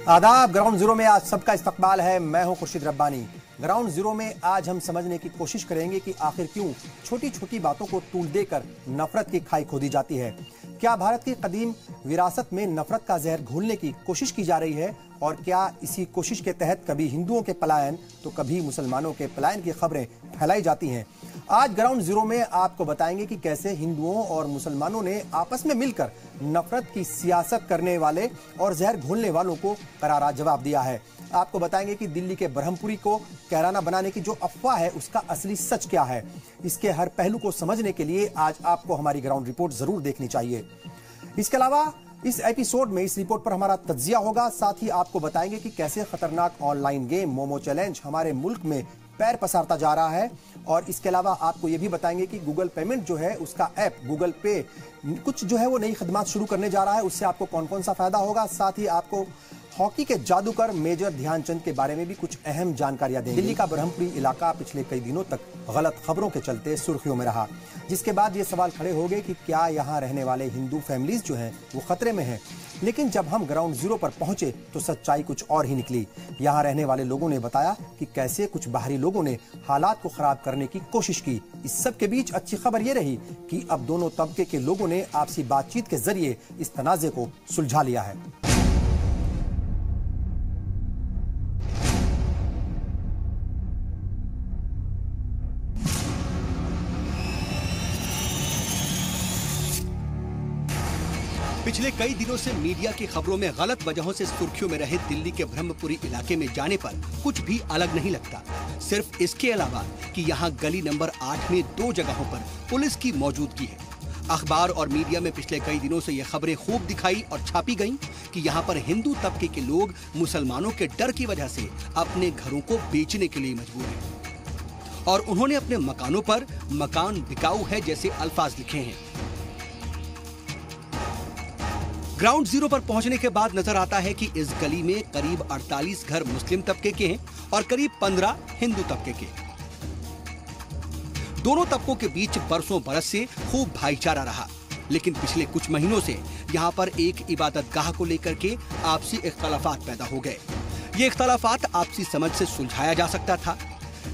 आदाब। Ground zero में आज सबका इस्तकबाल है। मैं हूं खुर्शीद रब्बानी। ग्राउंड जीरो में आज हम समझने की कोशिश करेंगे कि आखिर क्यों छोटी छोटी बातों को तूल देकर नफरत की खाई खोदी जाती है। क्या भारत की कदीम विरासत में नफरत का जहर घोलने की कोशिश की जा रही है और क्या इसी कोशिश के तहत कभी हिंदुओं के पलायन तो कभी मुसलमानों के पलायन की खबरें फैलाई जाती हैं। आज ग्राउंड जीरो में आपको बताएंगे कि कैसे हिंदुओं और मुसलमानों ने आपस में मिलकर नफरत की सियासत करने वाले और जहर घोलने वालों को करारा जवाब दिया है। आपको बताएंगे कि दिल्ली के ब्रह्मपुरी को कैराना बनाने की जो अफवाह है उसका असली सच क्या है। इसके हर पहलू को समझने के लिए आज आपको हमारी ग्राउंड रिपोर्ट जरूर देखनी चाहिए। इसके अलावा इस एपिसोड में इस रिपोर्ट पर हमारा तज्जिया होगा। साथ ही आपको बताएंगे कि कैसे खतरनाक ऑनलाइन गेम मोमो चैलेंज हमारे मुल्क में पैर पसारता जा रहा है। और इसके अलावा आपको यह भी बताएंगे कि गूगल पेमेंट जो है उसका ऐप गूगल पे कुछ जो है वो नई खदमात शुरू करने जा रहा है। उससे आपको कौन कौन सा फायदा होगा। साथ ही आपको हॉकी के जादूगर मेजर ध्यानचंद के बारे में भी कुछ अहम जानकारियां देंगे। दिल्ली का ब्रह्मपुरी इलाका पिछले कई दिनों तक गलत खबरों के चलते सुर्खियों में रहा, जिसके बाद ये सवाल खड़े हो गए कि क्या यहाँ रहने वाले हिंदू फैमिलीज जो हैं वो खतरे में हैं। लेकिन जब हम ग्राउंड जीरो पर पहुंचे तो सच्चाई कुछ और ही निकली। यहाँ रहने वाले लोगों ने बताया कि कैसे कुछ बाहरी लोगों ने हालात को खराब करने की कोशिश की। इस सब के बीच अच्छी खबर ये रही कि अब दोनों तबके के लोगों ने आपसी बातचीत के जरिए इस तनाज़े को सुलझा लिया है। पिछले कई दिनों से मीडिया की खबरों में गलत वजहों से सुर्खियों में रहे दिल्ली के ब्रह्मपुरी इलाके में जाने पर कुछ भी अलग नहीं लगता। सिर्फ इसके अलावा कि यहाँ गली नंबर 8 में 2 जगहों पर पुलिस की मौजूदगी है। अखबार और मीडिया में पिछले कई दिनों से ये खबरें खूब दिखाई और छापी गईं कि यहाँ पर हिंदू तबके के लोग मुसलमानों के डर की वजह से अपने घरों को बेचने के लिए मजबूर हैं और उन्होंने अपने मकानों पर मकान बिकाऊ है जैसे अल्फाज लिखे हैं। ग्राउंड जीरो पर पहुंचने के बाद नजर आता है कि इस गली में करीब 48 घर मुस्लिम तबके के हैं और करीब 15 हिंदू तबके के। दोनों तबकों के बीच बरसों बरस से खूब भाईचारा रहा, लेकिन पिछले कुछ महीनों से यहाँ पर एक इबादतगाह को लेकर के आपसी इख्तलाफात पैदा हो गए। ये इख्तलाफात आपसी समझ से सुलझाया जा सकता था,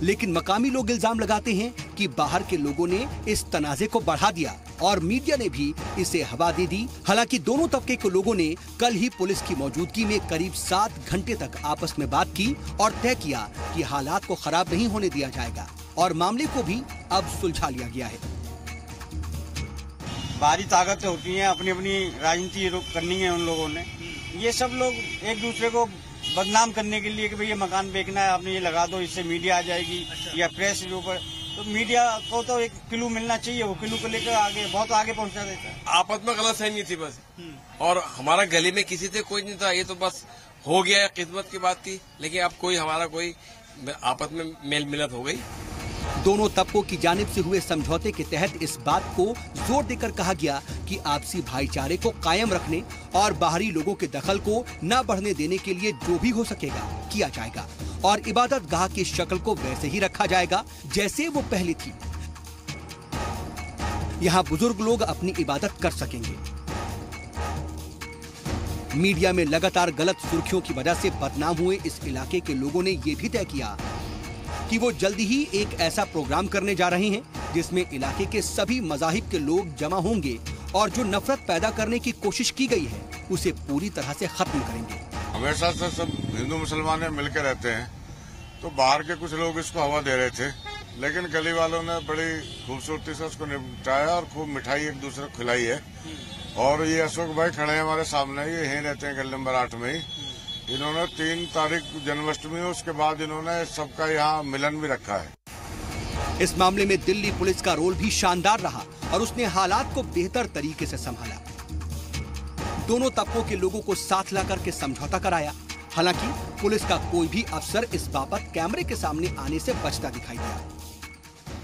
लेकिन मकामी लोग इल्जाम लगाते हैं कि बाहर के लोगों ने इस तनाज़े को बढ़ा दिया और मीडिया ने भी इसे हवा दे दी। हालांकि दोनों तबके के लोगों ने कल ही पुलिस की मौजूदगी में करीब 7 घंटे तक आपस में बात की और तय किया कि हालात को खराब नहीं होने दिया जाएगा और मामले को भी अब सुलझा लिया गया है। बाहरी ताकतें होती हैं, अपनी अपनी राजनीति करनी है उन लोगों ने। ये सब लोग एक दूसरे को बदनाम करने के लिए कि भाई ये मकान बेचना है, आपने ये लगा दो, इससे मीडिया आ जाएगी या प्रेस के ऊपर। तो मीडिया को तो एक क्लू मिलना चाहिए, वो क्लू को लेकर आगे बहुत आगे पहुंचा देता है। आपस में गलतफहमी थी बस, और हमारा गली में किसी से कोई नहीं था। ये तो बस हो गया, किस्मत की बात थी, लेकिन अब कोई हमारा कोई आपस में मेल मिलत हो गई। दोनों तबकों की जानिब से हुए समझौते के तहत इस बात को जोर देकर कहा गया कि आपसी भाईचारे को कायम रखने और बाहरी लोगों के दखल को न बढ़ने देने के लिए जो भी हो सकेगा किया जाएगा और इबादत गाह की शक्ल को वैसे ही रखा जाएगा जैसे वो पहले थी। यहाँ बुजुर्ग लोग अपनी इबादत कर सकेंगे। मीडिया में लगातार गलत सुर्खियों की वजह से बदनाम हुए इस इलाके के लोगों ने ये भी तय किया कि वो जल्दी ही एक ऐसा प्रोग्राम करने जा रहे हैं जिसमें इलाके के सभी मजाहिब के लोग जमा होंगे और जो नफरत पैदा करने की कोशिश की गई है उसे पूरी तरह से खत्म करेंगे। हमेशा से सब हिंदू मुसलमान मिलकर रहते हैं, तो बाहर के कुछ लोग इसको हवा दे रहे थे, लेकिन गली वालों ने बड़ी खूबसूरती से उसको निपटाया और खूब मिठाई एक दूसरे को खिलाई है। और ये अशोक भाई खड़े हैं हमारे सामने, ये यहीं रहते हैं गली नंबर 8 में ही। इन्होंने 3 तारीख जन्माष्टमी, उसके बाद इन्होंने सबका यहाँ मिलन भी रखा है। इस मामले में दिल्ली पुलिस का रोल भी शानदार रहा और उसने हालात को बेहतर तरीके से संभाला। दोनों तबकों के लोगों को साथ लाकर के समझौता कराया। हालांकि पुलिस का कोई भी अफसर इस बाबत कैमरे के सामने आने से बचता दिखाई दिया।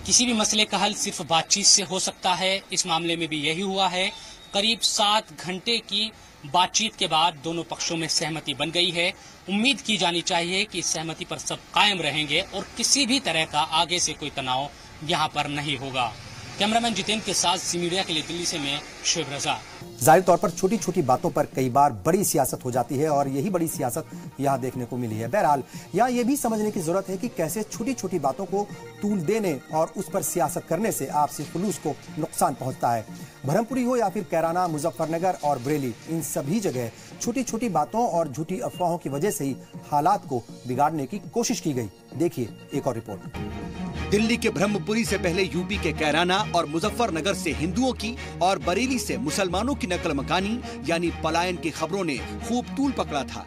किसी भी मसले का हल सिर्फ बातचीत से हो सकता है। इस मामले में भी यही हुआ है। करीब 7 घंटे की बातचीत के बाद दोनों पक्षों में सहमति बन गई है। उम्मीद की जानी चाहिए कि इस सहमति पर सब कायम रहेंगे और किसी भी तरह का आगे से कोई तनाव यहाँ पर नहीं होगा। कैमरामैन जितेंद्र के साथ ज़ी मीडिया के लिए दिल्ली से मैं शुभ रजा। जाहिर तौर पर छोटी छोटी बातों पर कई बार बड़ी सियासत हो जाती है और यही बड़ी सियासत यहाँ देखने को मिली है। बहरहाल यहाँ ये भी समझने की जरूरत है कि कैसे छोटी छोटी बातों को तूल देने और उस पर सियासत करने से आपसी खुलूस को नुकसान पहुंचता है। ब्रह्मपुरी हो या फिर कैराना, मुजफ्फरनगर और बरेली, इन सभी जगह छोटी छोटी बातों और झूठी अफवाहों की वजह से ही हालात को बिगाड़ने की कोशिश की गई। देखिए एक और रिपोर्ट। दिल्ली के ब्रह्मपुरी से पहले यूपी के कैराना और मुजफ्फरनगर से हिंदुओं की और बरेली से मुसलमानों की नकल मकानी यानी पलायन की खबरों ने खूब तूल पकड़ा था।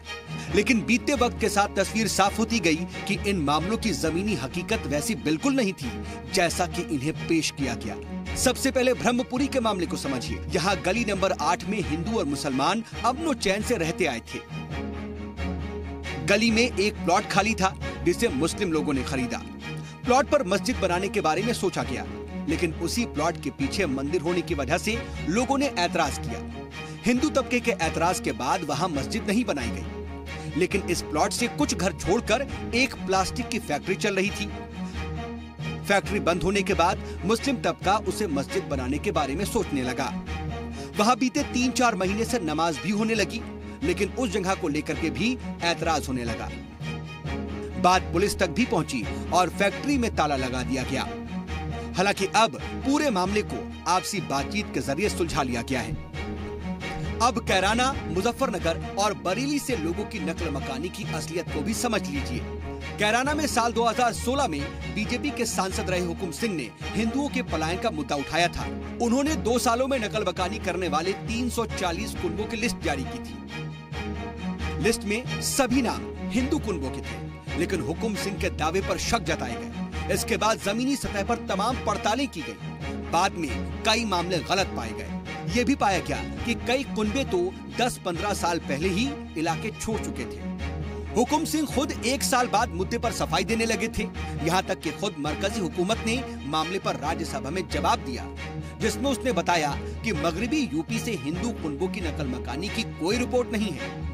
लेकिन बीते वक्त के साथ तस्वीर साफ होती गई कि इन मामलों की जमीनी हकीकत वैसी बिल्कुल नहीं थी जैसा कि इन्हें पेश किया गया। सबसे पहले ब्रह्मपुरी के मामले को समझिए। यहाँ गली नंबर 8 में हिंदू और मुसलमान अमनो चैन से रहते आए थे। गली में एक प्लॉट खाली था जिसे मुस्लिम लोगों ने खरीदा। प्लॉट पर मस्जिद बनाने के बारे में सोचा गया, लेकिन उसी प्लॉट के पीछे मंदिर होने की वजह से लोगों ने ऐतराज किया। हिंदू तबके के ऐतराज के बाद वहां मस्जिद नहीं बनाई गई, लेकिन इस प्लॉट से कुछ घर छोड़कर एक प्लास्टिक की फैक्ट्री चल रही थी। फैक्ट्री बंद होने के बाद मुस्लिम तबका उसे मस्जिद बनाने के बारे में सोचने लगा। वहां बीते 3-4 महीने से नमाज भी होने लगी, लेकिन उस जगह को लेकर के भी ऐतराज होने लगा। बात पुलिस तक भी पहुंची और फैक्ट्री में ताला लगा दिया गया। हालांकि अब पूरे मामले को आपसी बातचीत के जरिए सुलझा लिया गया है। अब कैराना, मुजफ्फरनगर और बरेली से लोगों की नकल मकानी की असलियत को भी समझ लीजिए। कैराना में साल 2016 में बीजेपी के सांसद रहे हुकुम सिंह ने हिंदुओं के पलायन का मुद्दा उठाया था। उन्होंने 2 सालों में नकल मकानी करने वाले 340 कुनबों की लिस्ट जारी की थी। लिस्ट में सभी नाम हिंदू कुनबों के थे, लेकिन हुकुम सिंह के दावे पर शक जताए गए। इसके बाद जमीनी सतह पर तमाम पड़तालें की गई। बाद में कई मामले गलत पाए गए। ये भी पाया गया कि कई कुनबे तो 10-15 साल पहले ही इलाके छोड़ चुके थे। हुकुम सिंह खुद 1 साल बाद मुद्दे पर सफाई देने लगे थे। यहाँ तक कि खुद मरकजी हुकूमत ने मामले पर राज्यसभा में जवाब दिया, जिसमें उसने बताया कि मगरबी यूपी से हिंदू कुनबों की नकल मकानी की कोई रिपोर्ट नहीं है।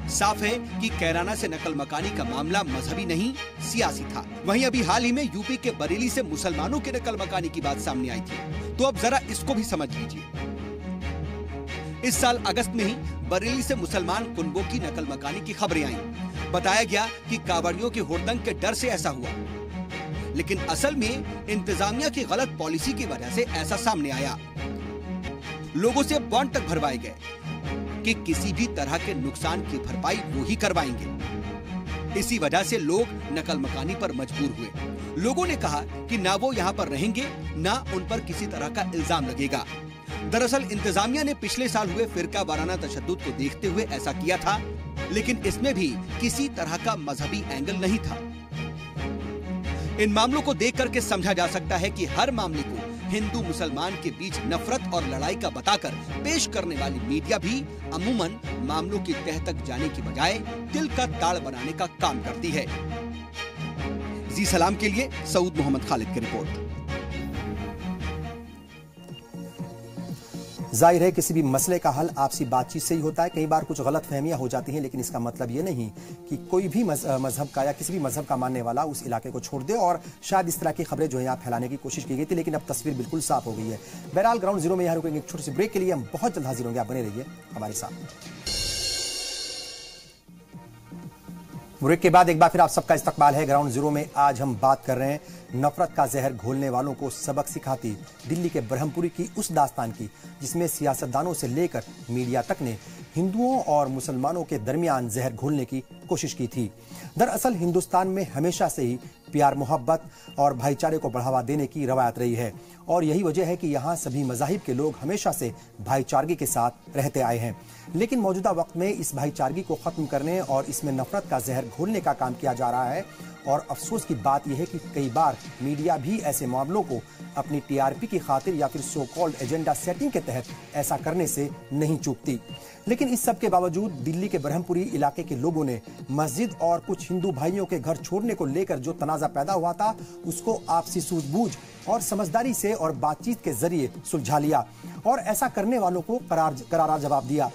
साफ है कि कैराना से नकल मकानी का मामला मजहबी नहीं, सियासी था। वहीं अभी हाल ही में यूपी के बरेली से मुसलमानों के नकल मकानी की बात सामने आई थी, तो अब जरा इसको भी समझ लीजिए। इस साल अगस्त में ही बरेली से मुसलमान कुनबों की नकल मकानी की खबरें आईं। बताया गया कि कावड़ियों के हुड़दंग के डर से ऐसा हुआ, लेकिन असल में इंतजामिया की गलत पॉलिसी की वजह से ऐसा सामने आया। लोगों से बॉन्ड तक भरवाए गए कि किसी भी तरह के नुकसान की भरपाई वो ही करवाएंगे। इसी वजह से लोग नकल मकानी पर मजबूर हुए। लोगों ने कहा कि ना वो यहाँ पर रहेंगे, ना उन पर किसी तरह का इल्जाम लगेगा। दरअसल इंतजामिया ने पिछले साल हुए फिरका वाराना तशद्दुद को देखते हुए ऐसा किया था, लेकिन इसमें भी किसी तरह का मजहबी एंगल नहीं था। इन मामलों को देख करके समझा जा सकता है कि हर मामले को हिंदू मुसलमान के बीच नफरत और लड़ाई का बताकर पेश करने वाली मीडिया भी अमूमन मामलों की तह तक जाने की बजाय दिल का ताड़ बनाने का काम करती है। जी सलाम के लिए सऊद मोहम्मद खालिद की रिपोर्ट। जाहिर है किसी भी मसले का हल आपसी बातचीत से ही होता है। कई बार कुछ गलत फहमियां हो जाती हैं, लेकिन इसका मतलब ये नहीं कि कोई भी मजहब का या किसी भी मजहब का मानने वाला उस इलाके को छोड़ दे। और शायद इस तरह की खबरें जो है यहाँ फैलाने की कोशिश की गई थी, लेकिन अब तस्वीर बिल्कुल साफ हो गई है। बहरहाल ग्राउंड जीरो में यहाँ रुकेंगे एक छोटी सी ब्रेक के लिए। हम बहुत जल्द हाजिर होंगे, आप बने रहिए हमारे साथ। ब्रेक के बाद एक बार फिर आप सबका इस्तकबाल है। ग्राउंड जीरो में आज हम बात कर रहे हैं नफरत का जहर घोलने वालों को सबक सिखाती दिल्ली के ब्रह्मपुरी की उस दास्तान की, जिसमें सियासतदानों से लेकर मीडिया तक ने हिंदुओं और मुसलमानों के दरमियान जहर घोलने की कोशिश की थी। दरअसल हिंदुस्तान में हमेशा से ही प्यार, मोहब्बत और भाईचारे को बढ़ावा देने की रवायत रही है, और यही वजह है कि यहाँ सभी मज़ाहिब के लोग हमेशा से भाईचारगी के साथ रहते आए हैं। लेकिन मौजूदा वक्त में इस भाईचारगी को खत्म करने और इसमें नफरत का जहर घोलने का काम किया जा रहा है। और अफसोस की बात यह है कि कई बार मीडिया भी ऐसे मामलों को अपनी टीआरपी की खातिर या फिर सो कॉल्ड एजेंडा सेटिंग के तहत ऐसा करने से नहीं चूकती। लेकिन इस सब के बावजूद दिल्ली के ब्रह्मपुरी इलाके के लोगों ने मस्जिद और कुछ हिंदू भाइयों के घर छोड़ने को लेकर जो तनाजा पैदा हुआ था, उसको आपसी सूझबूझ और समझदारी से और बातचीत के जरिए सुलझा लिया और ऐसा करने वालों को करारा जवाब दिया।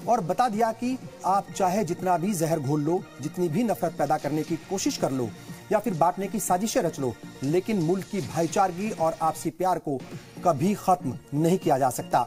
और बता दिया कि आप चाहे जितना भी जहर घोल लो, जितनी भी नफरत पैदा करने की कोशिश कर लो या फिर बांटने की साजिशें रच लो, लेकिन मुल्क की भाईचारगी और आपसी प्यार को कभी खत्म नहीं किया जा सकता।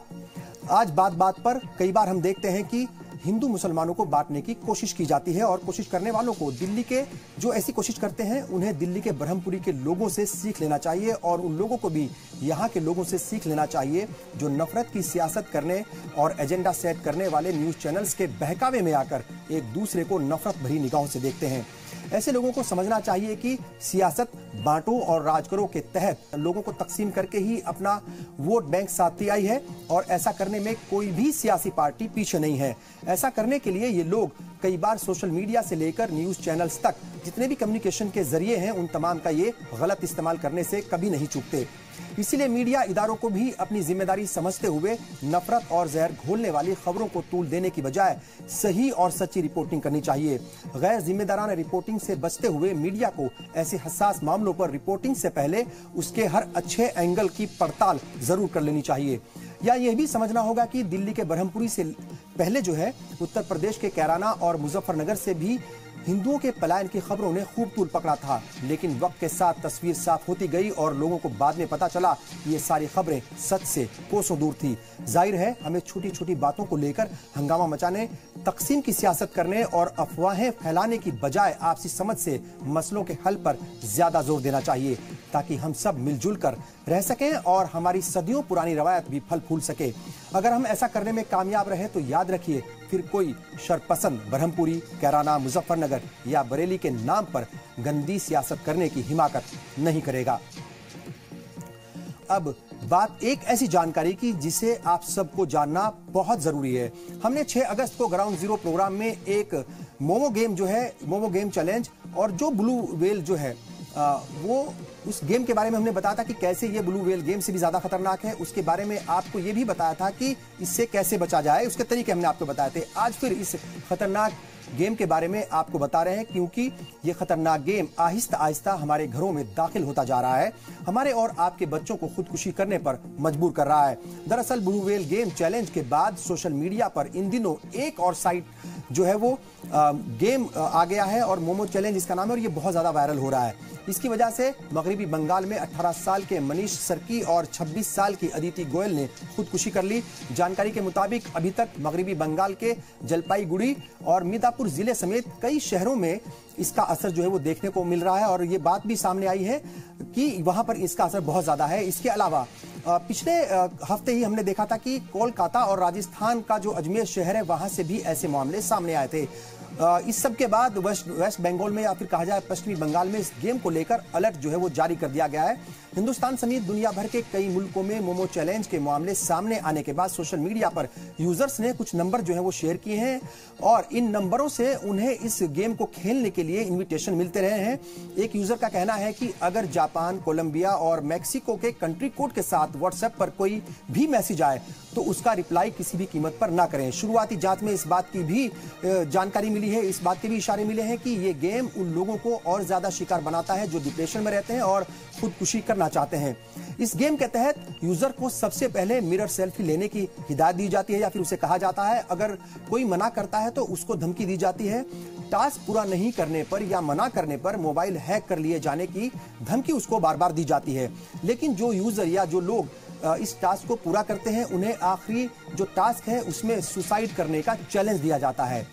आज बात बात पर कई बार हम देखते हैं कि हिंदू मुसलमानों को बांटने की कोशिश की जाती है और कोशिश करने वालों को, दिल्ली के जो ऐसी कोशिश करते हैं, उन्हें दिल्ली के ब्रह्मपुरी के लोगों से सीख लेना चाहिए और उन लोगों को भी यहाँ के लोगों से सीख लेना चाहिए जो नफरत की सियासत करने और एजेंडा सेट करने वाले न्यूज चैनल्स के बहकावे में आकर एक दूसरे को नफरत भरी निगाहों से देखते हैं। ऐसे लोगों को समझना चाहिए कि सियासत बांटो और राज करो के तहत लोगों को तकसीम करके ही अपना वोट बैंक साधती आई है और ऐसा करने में कोई भी सियासी पार्टी पीछे नहीं है। ऐसा करने के लिए ये लोग कई बार सोशल मीडिया से लेकर न्यूज चैनल्स तक जितने भी कम्युनिकेशन के जरिए हैं, उन तमाम का ये गलत इस्तेमाल करने से कभी नहीं चूकते। इसीलिए मीडिया इदारों को भी अपनी जिम्मेदारी समझते हुए नफरत और जहर घोलने वाली खबरों को तूल देने की बजाय सही और सच्ची रिपोर्टिंग करनी चाहिए। गैर जिम्मेदाराना रिपोर्टिंग से बचते हुए मीडिया को ऐसे हसास मामलों पर रिपोर्टिंग से पहले उसके हर अच्छे एंगल की पड़ताल जरूर कर लेनी चाहिए। या यह भी समझना होगा कि दिल्ली के ब्रह्मपुरी से पहले जो है उत्तर प्रदेश के कैराना और मुजफ्फरनगर से भी हिंदुओं के पलायन की खबरों ने खूब तूल पकड़ा था, लेकिन वक्त के साथ तस्वीर साफ होती गई और लोगों को बाद में पता चला ये सारी खबरें सच से कोसों दूर थी। जाहिर है हमें छोटी छोटी बातों को लेकर हंगामा मचाने, तकसीम की सियासत करने और अफवाहें फैलाने की बजाय आपसी समझ से मसलों के हल पर ज्यादा जोर देना चाहिए, ताकि हम सब मिलजुल कर रह सकें और हमारी सदियों पुरानी रवायत भी फल फूल सके। अगर हम ऐसा करने में कामयाब रहे तो याद रखिए, फिर कोई शरपसंद ब्रह्मपुरी, कैराना, मुजफ्फरनगर या बरेली के नाम पर गंदी सियासत करने की हिमाकत नहीं करेगा। अब बात एक ऐसी जानकारी की जिसे आप सबको जानना बहुत जरूरी है। हमने 6 अगस्त को ग्राउंड जीरो प्रोग्राम में एक मोमो गेम जो है, मोमो गेम चैलेंज और जो ब्लू व्हेल जो है वो उस गेम के बारे में हमने बताया था कि कैसे ये ब्लू व्हेल गेम से भी ज्यादा खतरनाक है। उसके बारे में आपको ये भी बताया था कि इससे कैसे बचा जाए, उसके तरीके हमने आपको बताए थे। आज फिर इस खतरनाक गेम के बारे में आपको बता रहे हैं, क्योंकि ये खतरनाक गेम आहिस्ता आहिस्ता हमारे घरों में दाखिल होता जा रहा है, हमारे और आपके बच्चों को खुदकुशी करने पर मजबूर कर रहा है। दरअसल ब्लू व्हेल गेम चैलेंज के बाद सोशल मीडिया पर इन दिनों एक और साइट जो है वो गेम आ गया है और मोमो चैलेंज इसका नाम है और ये बहुत ज्यादा वायरल हो रहा है। इसकी वजह से मगरबी बंगाल में 18 साल के मनीष सरकी और 26 साल की अदिति गोयल ने खुदकुशी कर ली। जानकारी के मुताबिक अभी तक मगरबी बंगाल के जलपाईगुड़ी और मिदापुर जिले समेत कई शहरों में इसका असर जो है वो देखने को मिल रहा है और ये बात भी सामने आई है कि वहां पर इसका असर बहुत ज्यादा है। इसके अलावा पिछले हफ्ते ही हमने देखा था कि कोलकाता और राजस्थान का जो अजमेर शहर है वहां से भी ऐसे मामले सामने आए थे। इस सब के बाद वेस्ट बंगाल में या फिर कहा जाए पश्चिमी बंगाल में इस गेम को लेकर अलर्ट जो है वो जारी कर दिया गया है। हिंदुस्तान समेत दुनिया भर के कई मुल्कों में मोमो चैलेंज के मामले सामने आने के बाद सोशल मीडिया पर यूजर्स ने कुछ नंबर जो है वो शेयर किए हैं और इन नंबरों से उन्हें इस गेम को खेलने के लिए इन्विटेशन मिलते रहे हैं। एक यूजर का कहना है कि अगर जापान, कोलंबिया और मैक्सिको के कंट्री कोड के साथ व्हाट्सएप पर कोई भी मैसेज आए तो उसका रिप्लाई किसी भी कीमत पर ना करें। शुरुआती जांच में इस बात की भी जानकारी मिली है, इस बात के भी इशारे मिले हैं कि ये गेम उन लोगों को और ज्यादा शिकार बनाता है जो डिप्रेशन में रहते हैं और खुदकुशी करना चाहते हैं। इस गेम के तहत यूजर को सबसे पहले मिरर सेल्फी लेने की हिदायत दी जाती है या फिर उसे कहा जाता है, अगर कोई मना करता है तो उसको धमकी दी जाती है। टास्क पूरा नहीं करने पर या मना करने पर मोबाइल हैक कर लिए जाने की धमकी उसको बार बार दी जाती है। लेकिन जो यूजर या जो लोग इस टास्क को पूरा करते हैं उन्हें आखिरी जो टास्क है उसमें सुसाइड करने का चैलेंज दिया जाता है।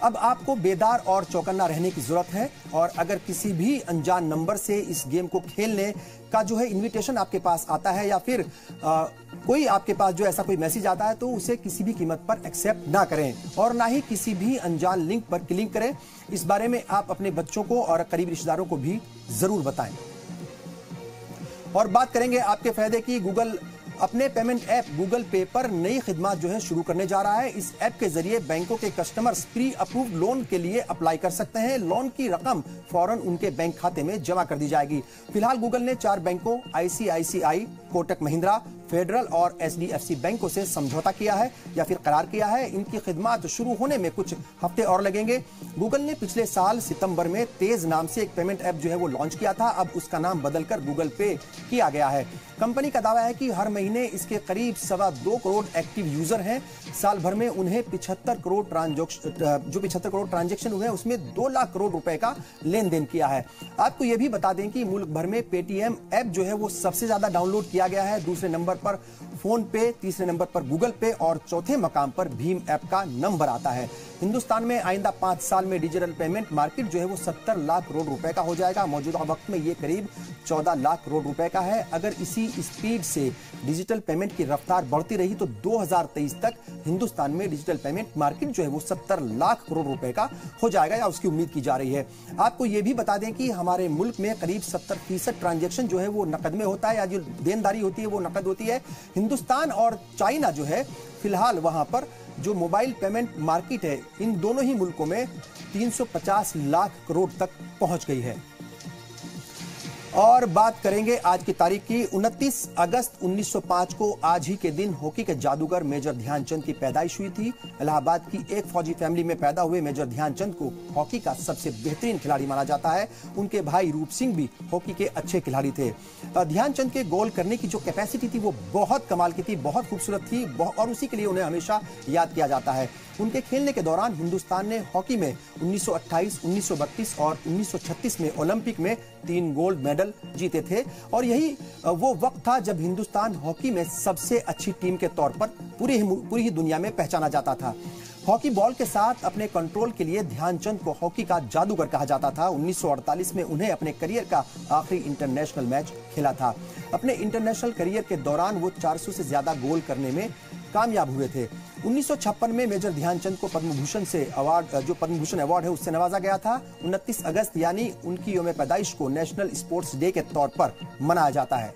अब आपको बेदार और चौकन्ना रहने की जरूरत है और अगर किसी भी अनजान नंबर से इस गेम को खेलने का जो है इनविटेशन आपके पास आता है या फिर कोई आपके पास जो ऐसा कोई मैसेज आता है तो उसे किसी भी कीमत पर एक्सेप्ट ना करें और ना ही किसी भी अनजान लिंक पर क्लिक करें। इस बारे में आप अपने बच्चों को और करीबी रिश्तेदारों को भी जरूर बताएं। और बात करेंगे आपके फायदे की, गूगल अपने पेमेंट ऐप गूगल पे पर नई खिदमत जो है शुरू करने जा रहा है। इस ऐप के जरिए बैंकों के कस्टमर्स प्री अप्रूव्ड लोन के लिए अप्लाई कर सकते हैं। लोन की रकम फौरन उनके बैंक खाते में जमा कर दी जाएगी। फिलहाल गूगल ने 4 बैंकों आईसीआईसीआई, कोटक महिंद्रा, फेडरल और HDFC बैंकों से समझौता किया है या फिर करार किया है। इनकी खिदमत शुरू होने में कुछ हफ्ते और लगेंगे। गूगल ने पिछले साल सितंबर में तेज नाम से एक पेमेंट ऐप जो है वो लॉन्च किया था। अब उसका नाम बदलकर गूगल पे किया गया है। कंपनी का दावा है कि हर महीने इसके करीब 2.25 करोड़ एक्टिव यूजर हैं। साल भर में उन्हें 75 करोड़ ट्रांजैक्शन हुए हैं, उसमें 2 लाख करोड़ रुपए का लेन देन किया है। आपको यह भी बता दें कि मुल्क भर में पेटीएम ऐप जो है वो सबसे ज्यादा डाउनलोड किया गया है। दूसरे नंबर पर फोन पे, तीसरे नंबर पर गूगल पे और चौथे मकाम पर भीम ऐप का नंबर आता है। हिंदुस्तान में आइंदा 5 साल में डिजिटल पेमेंट मार्केट जो है वो 70 लाख करोड़ रुपए का हो जाएगा। मौजूदा वक्त में ये करीब 14 लाख करोड़ रुपए का है। अगर इसी स्पीड से डिजिटल पेमेंट की रफ्तार बढ़ती रही तो 2023 तक हिंदुस्तान में डिजिटल पेमेंट मार्केट जो है वो 70 लाख करोड़ रुपए का हो जाएगा या उसकी उम्मीद की जा रही है। आपको ये भी बता दें कि हमारे मुल्क में करीब 70% ट्रांजैक्शन जो है वो नकद में होता है या जो देनदारी होती है वो नकद होती है। हिंदुस्तान और चाइना जो है फिलहाल वहां पर जो मोबाइल पेमेंट मार्केट है इन दोनों ही मुल्कों में 350 लाख करोड़ तक पहुंच गई है। और बात करेंगे आज की तारीख की। 29 अगस्त 1905 को आज ही के दिन हॉकी के जादूगर मेजर ध्यानचंद की पैदाइश हुई थी। इलाहाबाद की एक फौजी फैमिली में पैदा हुए मेजर ध्यानचंद को हॉकी का सबसे बेहतरीन खिलाड़ी माना जाता है। उनके भाई रूप सिंह भी हॉकी के अच्छे खिलाड़ी थे। ध्यानचंद के गोल करने की जो कैपेसिटी थी वो बहुत कमाल की थी, बहुत खूबसूरत थी और उसी के लिए उन्हें हमेशा याद किया जाता है। उनके खेलने के दौरान हिंदुस्तान ने हॉकी में 1928, 1932 और 1936 में ओलंपिक में 3 गोल्ड मेडल जीते थे और यही वो वक्त था जब हिंदुस्तान हॉकी में सबसे अच्छी टीम के तौर पर पूरी ही दुनिया में पहचाना जाता था। हॉकी बॉल के साथ अपने कंट्रोल के लिए ध्यानचंद को हॉकी का जादूगर कहा जाता था। 1948 में उन्हें अपने करियर का आखिरी इंटरनेशनल मैच खेला था। अपने इंटरनेशनल करियर के दौरान वो 400 से ज्यादा गोल करने में कामयाब हुए थे। 1956 में मेजर ध्यानचंद को पद्म भूषण अवार्ड है उससे नवाजा गया था। 29 अगस्त यानी उनकी यौम पैदाइश को नेशनल स्पोर्ट्स डे के तौर पर मनाया जाता है।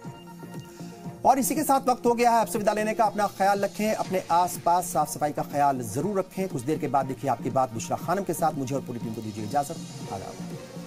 और इसी के साथ वक्त हो गया है आपसे विदा लेने का। अपना ख्याल रखें, अपने आसपास साफ सफाई का ख्याल जरूर रखें। कुछ देर के बाद देखिए आपकी बात बुशरा खानम के साथ। मुझे और पूरी टीम को दीजिए इजाजत। आदाब।